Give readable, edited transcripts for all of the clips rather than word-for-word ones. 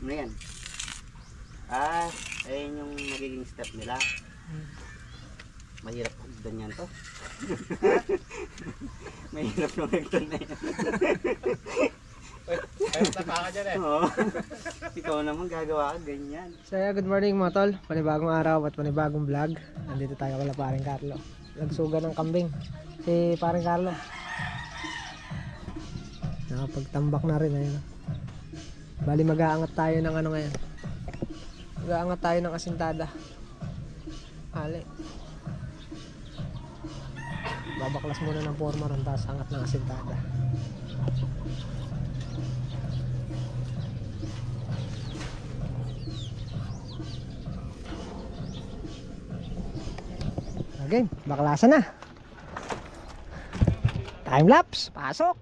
Ano yan? Ayun yung magiging step nila. Mahirap hagdan yan to. Mahirap yung hagdan na yan. Ayun, tapa ka dyan eh. Oo. Ikaw naman gagawa ka ganyan. So good morning mga tol, panibagong araw at panibagong vlog. Nandito tayo kala paring Carlo. Nagsuga ng kambing si paring Carlo. Nakapagtambak na rin ayun. Bali mag-aangat tayo ng ano ngayon. Mag-aangat tayo ng asintada. Ali. Babaklas muna ng forma ron, tapos angat ng asintada. Okay, baklasan na. Time lapse, pasok.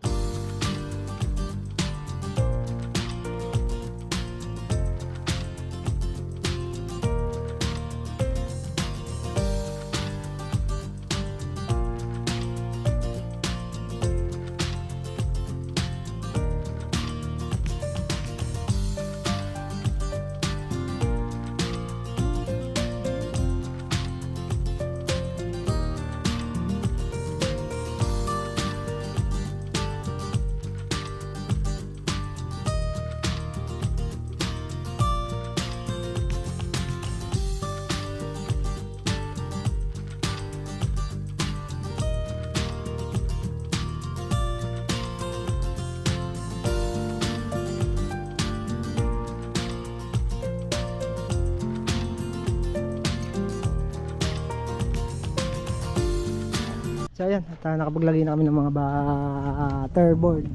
So ayan, at nakapaglagay na kami ng mga butterboard.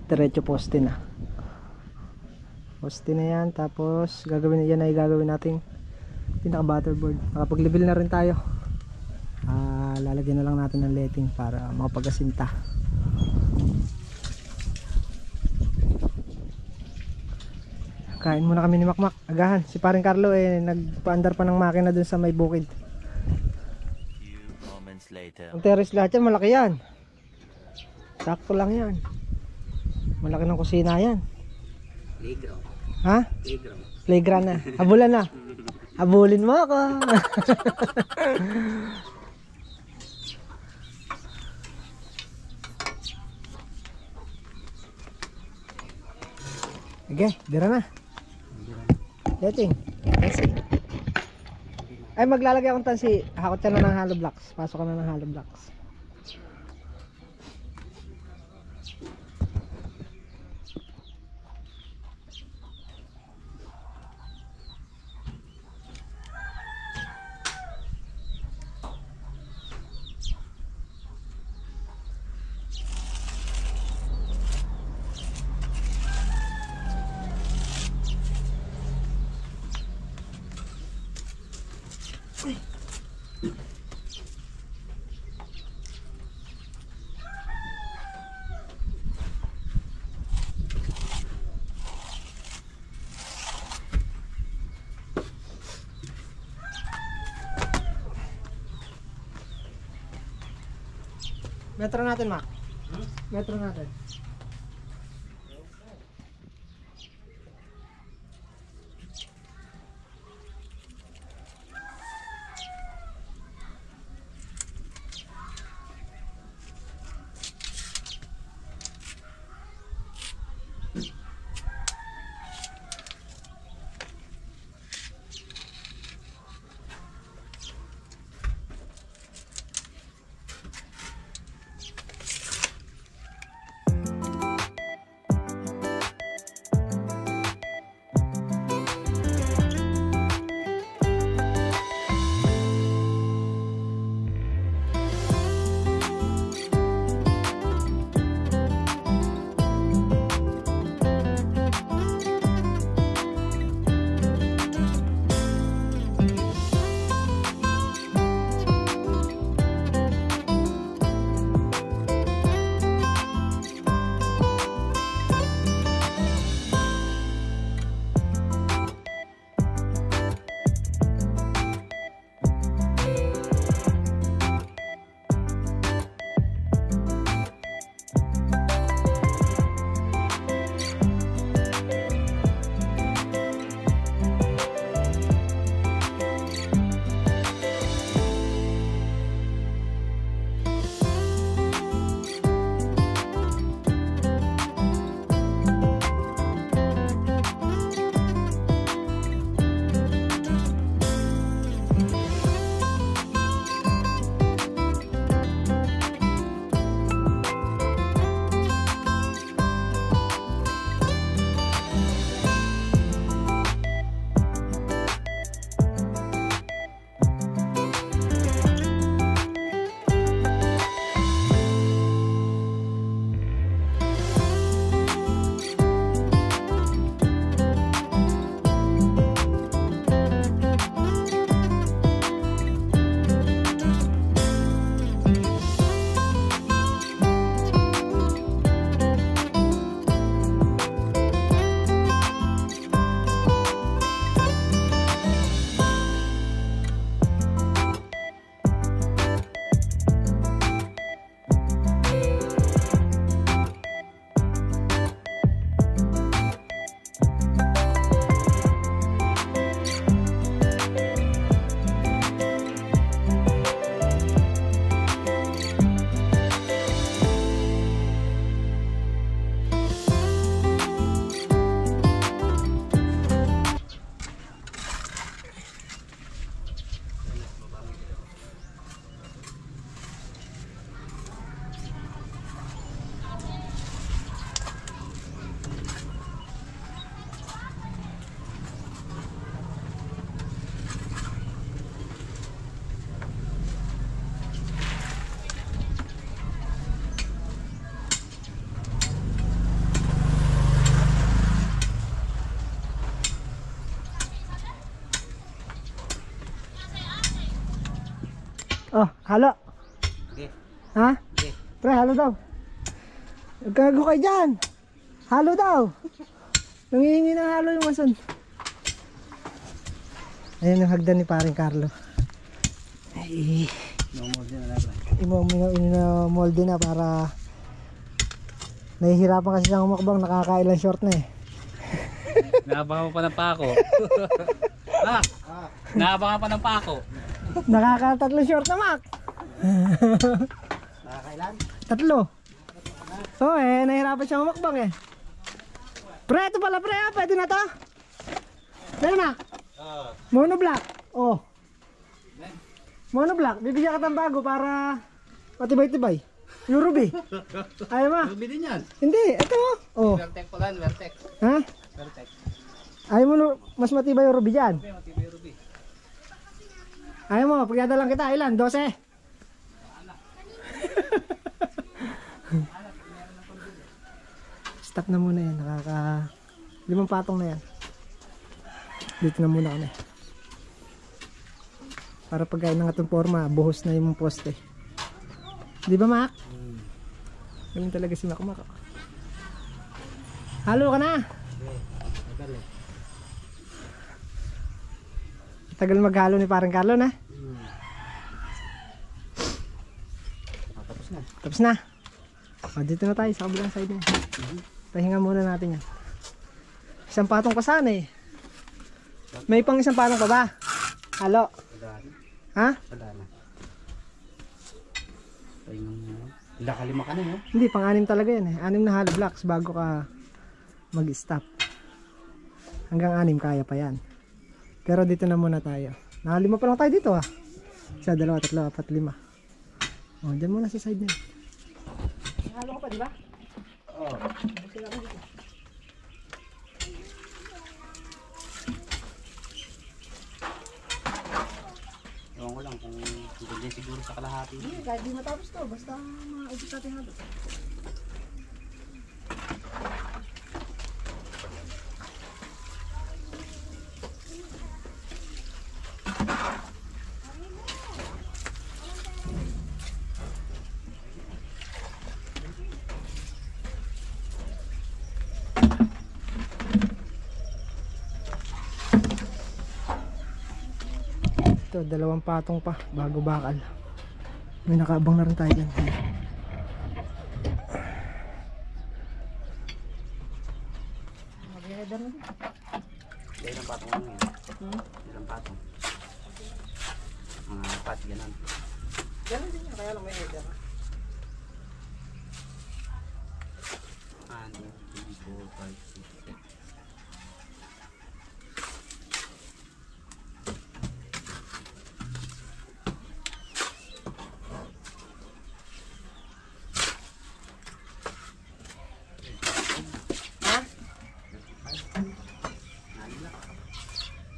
Diretso poste na. Poste na yan, tapos gagawin yan ay gagawin nating pinaka butterboard. Nakapag-level na rin tayo. Lalagyan na lang natin ng letting para makapag-asinta. Kain muna kami ni Makmak. Agahan, si paring Carlo nagpaandar pa ng makina dun sa may bukid. Later. Ang terrace lahat yan, malaki yan. Sakto lang yan. Malaki ng kusina yan. Playground. Ha? Playground. Playground na. Habulan na. Habulin mo ako. Okay, dira na. Letting. Tansi. Ay, maglalagay akong tansi. Hakot ka na ng hollow blocks. Pasok ka na ng hollow blocks. Metro natin, Mac. Metro natin. Oh, halo. Sige. Ha? Sige. Pre, halo daw. Gago kayo dyan. Halo daw. Nangihingi ng halo yung mason. Ayan yung hagdan ni paring Carlo. Ay, Namumuldi na lang. Ino-molde na para nahihirapan kasi siyang umakbang, nakakailan short na eh. Naabangan pa ng pako. Naabangan pa ng pako. Nakakatatlo short na, Mac. Nakakailan? Tatlo. Oo eh, nahihirapan siyang umakbang eh. Pre, ito pala pre, pwede na to? Pwede na? Monoblock. Oh. Monoblock, bibigyan ka ng bago para matibay-tibay. Yung Ruby. Ayaw mo? Ruby din yan. Hindi, ito. Oh. Vertex pala, Vertex. Ha? Vertex. Ayaw mo mas matibay yung Ruby dyan? Okay, matibay yung Ruby. Ayaw mo, pagkada lang kita, ilan? 12? Stop na muna yan, 5 patong na yan. Dito na muna kami. Para pagkain ng atong forma, buhos na yung poste. Di ba, Mac? Galing talaga si Mac. Halo ka na! Tagal maghalo ni parang Carlo na. Tapos na. Tapos na. O, dito na tayo sa kabilang side na. Pahinga muna natin yan. Isang patong pa sana eh. May pang isang patong pa ba? Halo. Wala na. Ha? Wala na. Tayo nung... Nakalima ka na no? Hindi, pang-anim talaga yan eh. 6 na hollow blocks bago ka mag-stop. Hanggang 6 kaya pa yan. Pero dito na muna tayo. Nakalima pa lang tayo dito ah. 1, 2, 3, 4, 5. O, dyan muna sa side na yun. Halo ka pa, di ba? Oo. Ewan ko lang kung hindi siguro sa kalahati. Hindi, kahit di matapos to. Basta maubos natin halo. Ito, 2 patong pa bago bakal. May nakaabang na rin tayo dyan. Mag-header na din. Ilang patong lang yun. Ilang patong. Mga pat, ganun. Ganun din yan, kaya lang may header. 1, 2, 3, 4, 5, 6, 7.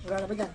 Wala na ba dyan?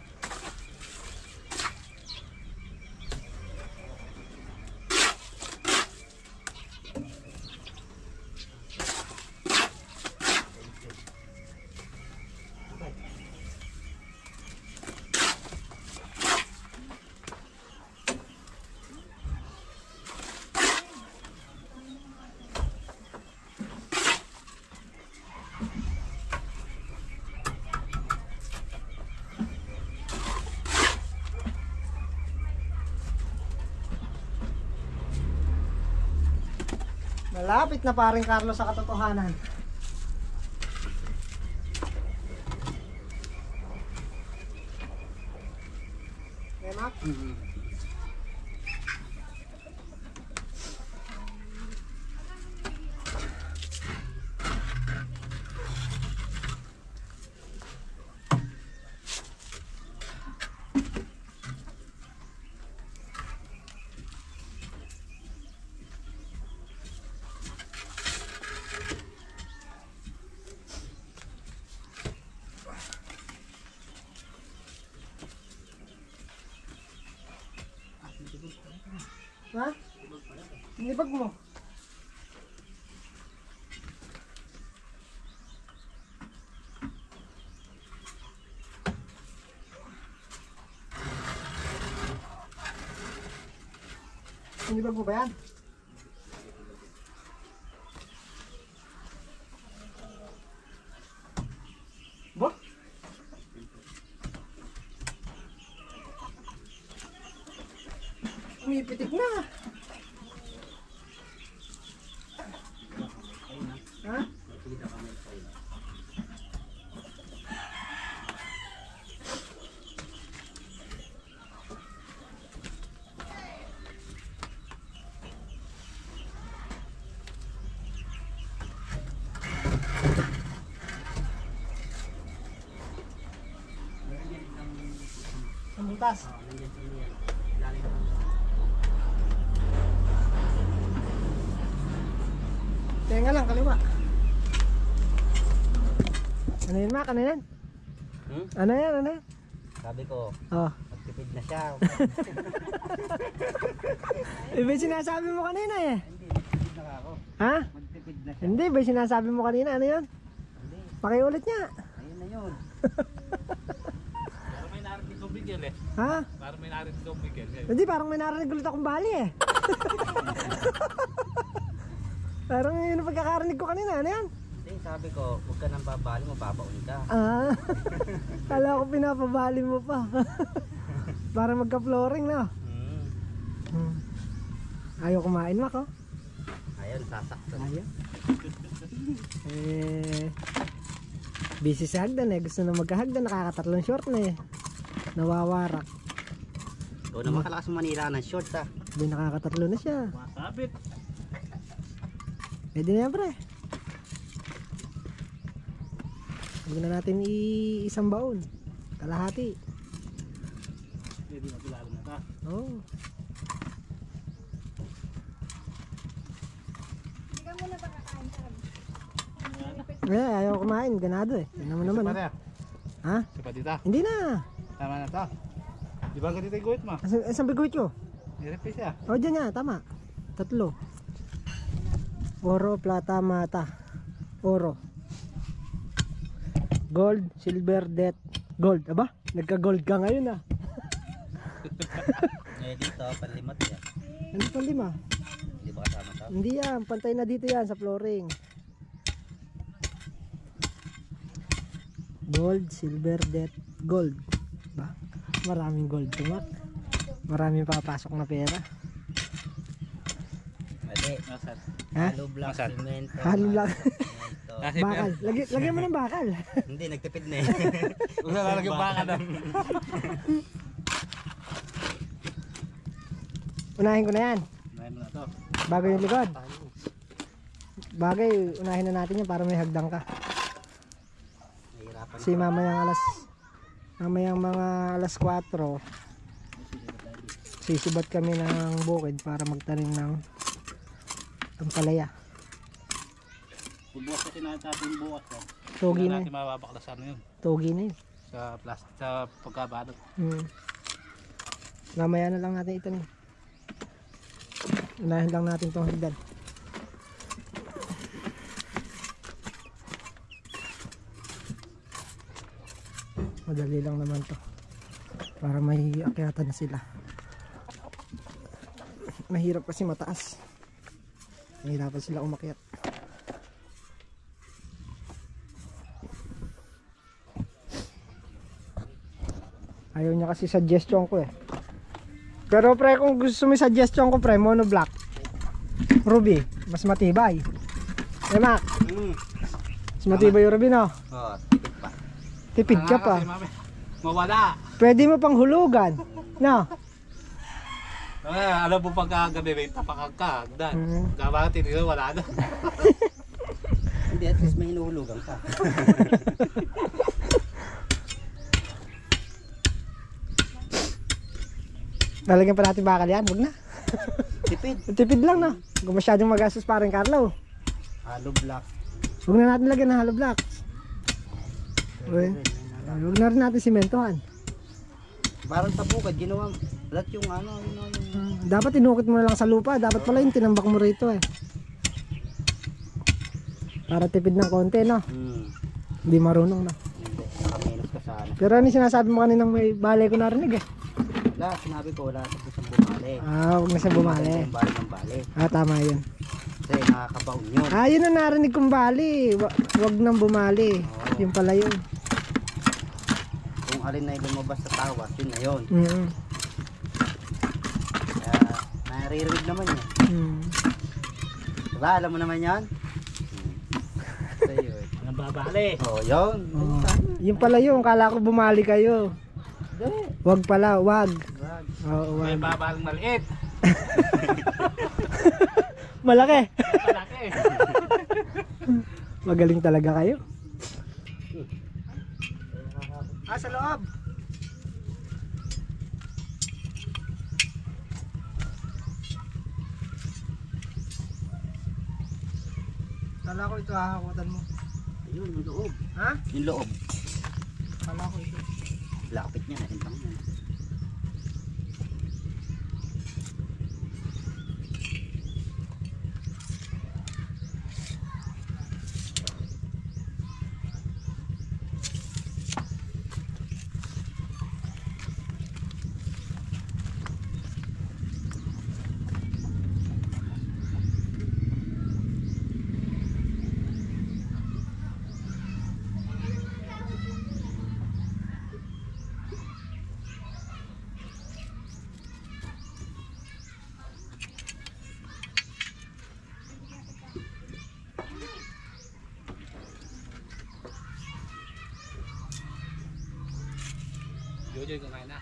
Malapit na paring Carlo sa katotohanan. Okay, Mac? Ha? Nibag mo. Sinibag mo ba yan? Ba? Umipitik na. Ha? Ang butas. Tenga lang, kaliwa. Ano yun, Mac? Ano yan? Ano yan? Ano yan? Sabi ko, Oh. magtipid na siya. Iba yung sinasabi mo kanina eh. Hindi, magtipid na ako. Ha? Magtipid na siya. Hindi, iba yung sinasabi mo kanina. Ano yun? Hindi, Pakiulit niya. ayun na yun. Parang may narinig kong bigel eh. Ha? Parang may narinig kong bigel eh. Hindi, parang may narinig ulit akong bali eh. Parang yun ang pagkakarinig ko kanina. Ano yan? Hindi, sabi ko, huwag ka nang babali mo, babaon ka. Ah, kala ko pinapabali mo pa. Para magka-flooring na. Ayaw kumain, Mac, oh. Ayun, sasaktan. Ayaw. Busy si Hagdan eh. Gusto na magkahagdan. Nakakatatlong short na eh. Nawawarak. Ikaw naman kalakas mo Manila ng shorts ah. Hindi, nakakatatlo na siya. Masabit. Pwede na yan, pre. Huwag na natin isang baon. Kalahati. Hindi magilalo na ta. Oo. Ayaw kumain. Ganado eh. Yan naman naman. Oh. Ha? Sipa dita. Hindi na. Tama na ta. Di ba ganito yung guhit mo? Isang biguit ko. Nirepis siya. O, dyan yan. Tama. Tatlo. Oro, plata, mata. Oro. Gold, silver, death, gold. Aba, nagka-gold ka ngayon ah. Eh dito, panlimat yan. Hindi pa lima. Hindi ba kasama ta? Hindi yan. Pantay na dito yan sa flooring. Gold, silver, death, gold. Ba? Maraming gold tumak. Maraming papasok na pera. Mali. Nasaan? Ha? Halo block, Masal. semento. Halo block. semento. Kasi Bakal. Lagyan mo ng bakal. Hindi, nagtipid na eh. Huwag na lalagyan baka na. Unahin ko na yan. Unahin mo na to. Bago yung likod. Bagay, unahin na natin yan para may hagdang ka. Nahihirapan Kasi mamayang mga alas 4 sisibat kami ng bukid para magtanim ng ampalaya. Bubukas kasi natin bukas to. Togi na Natin yun. mababaklasan na yun. Togi na yun. Sa plastic, sa pagkabalot. Mamaya na lang natin itanim. Unahin lang natin itong hagdan. Madali lang naman to para may akyatan na sila. Mahirap kasi mataas. Mahirapan sila umakyat. Ayaw niya kasi suggestion ko eh. Pero pre, kung gusto mo suggestion ko pre, monoblock Ruby, mas matibay. Eh Mac, mas matibay yung Ruby no? Oo, tipid pa. Tipid ka pa. Kasi mami, mawala. Pwede mo pang hulugan. No? Alam mo pagkagabi may tapakag ka. Hagdan. Dapat hindi wala na. Hindi, at least may hinuhulugan ka. Lalagyan pa natin bakal yan, huwag na. Tipid. Tipid lang no? Kung masyadong magastos parang Carlo. Halo block. Huwag na natin lagyan ng hollow blocks. Uy, huwag na rin natin simentohan. Parang tabukad, ginawa lahat yung ano, yung... Dapat inukit mo na lang sa lupa. Dapat pala yung tinambak mo rito eh. Para tipid ng konti no? Hindi marunong na. Hindi, nakamenos ka sana. Pero ano yung sinasabi mo kaninang may balay ko narinig eh? Wala, sinabi ko, wala tapos ang bumali. bumali. Huwag na siya bumali. Yung bali ng bali. Tama yun. Kasi nakakabaon yun. Yun ang narinig kong bali. Wag nang bumali. Oo. Yun pala yun. Kung alin na yung lumabas sa tawas, yun na yun. Kaya naririnig naman yun. Diba, alam mo naman yan? So yun. Nababali. Yun. Yun pala yun. Kala ko bumali kayo. Wag pala, wag. Oo, May wag. babalang maliit. Malaki. Malaki. Magaling talaga kayo. Sa loob. Kala ko ito hahakutan mo. Yun, yung loob. Ha? Yung loob. Kala ko ito. Lapit niya, nakintang yan. Jojo, kumain na.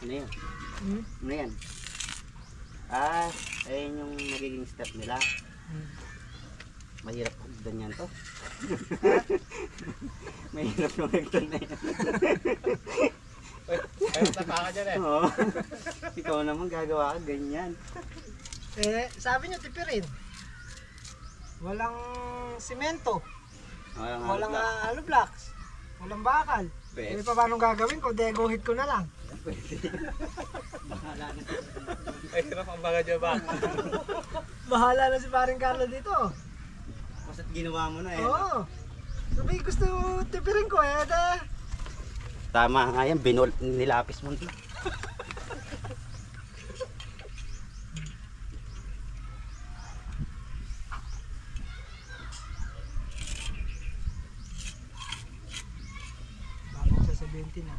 Ano yan? Hmm? Ano yan? Ayun yung magiging step nila. Mahirap hagdan yan to. Mahirap yung hagdan na yan. Ay, tapa ka dyan eh. Oo. Ikaw naman gagawa ka ganyan. Sabi nyo tipirin. Walang simento. Walang hollow blocks. Walang bakal. Pwede. Pa paano gagawin ko? Dego hit ko na lang. Bahala na. Ay, hirap ang baga dyan ba? Bahala na si paring Carlo dito. Basta't ginawa mo na eh. Oo. Sabi gusto tipirin ko Tama nga yan, nilapis mo na. Bago sa 70 na.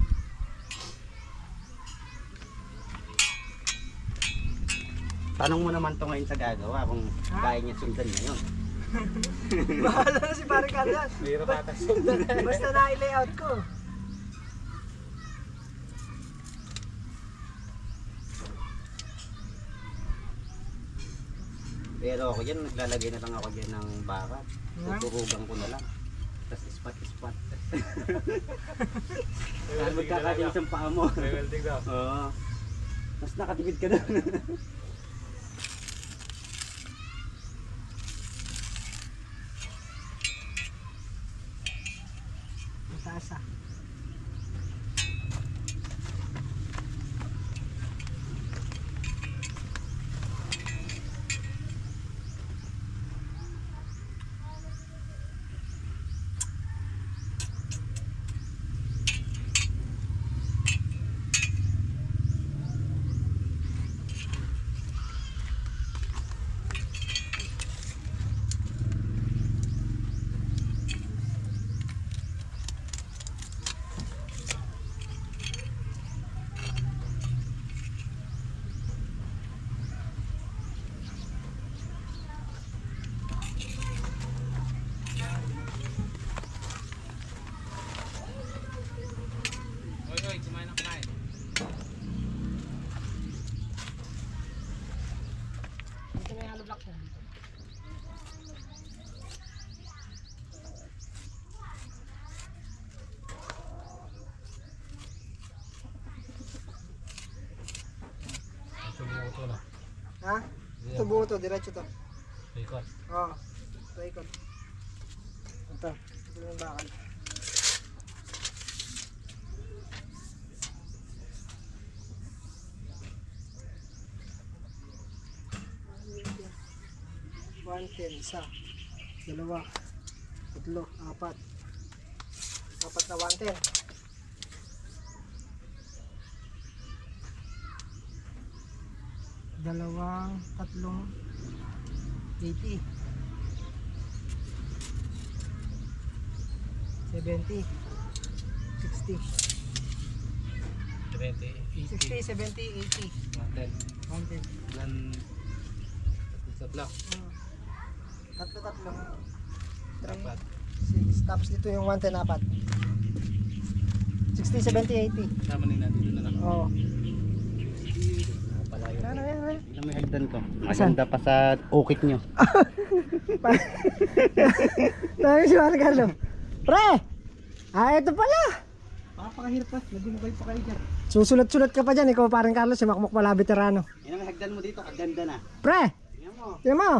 Tanong mo naman to ngayon sa gagawa kung kaya niya sundan ngayon. Bahala na si paring Carlo. Mahirap ata sundan. Basta na-layout ko. Pero ako dyan, naglalagay na lang ako dyan ng bakat. Tuturugan ko na lang. Tapos ispat. Kaya magkakatinis ang paa mo. May welding daw. Oo. Mas nakatipid ka doon. Mataas Ha? Ito buo to, diretso to. Ikot. Oo. Ito ikot. Ito. Ito yung bakal. One, 10, isa. Dalawa. Tatlo. Apat. Apat na 110. Dalawang, tatlong 80 70 60 20, 60, 70, 80 110. 110 Ilan? Tatlo. Tatlo 4. 6 tapos dito yung 110 apat 60, 70, 80 Sama nila dito na lang. oo Palayo. yan Ilang may hagdan ko. Asan? Maganda pa sa ukit nyo. Sabi si Juan Carlo pre ito pala Pakakahirap pa. Nagumugay pa kayo dyan. susulat-sulat ka pa dyan ikaw parang Carlos si Makmok pala veterano Ilang may hagdan mo dito. Kaganda na. pre Tingnan mo. tingnan mo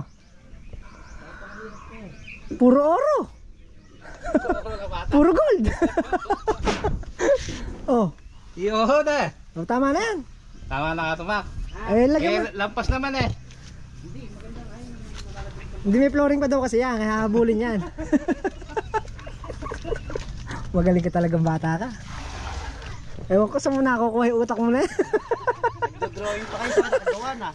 puro oro puro gold oh Iyo na. tama na yan Tama na ka tumak. lagyan mo Lampas naman eh. hindi may flooring pa daw kasi yan kaya habulin yan magaling ka talagang bata ka ewan ko sa muna ako kuha yung utak mo na Nagdodrawing pa kayo sa nakagawa na.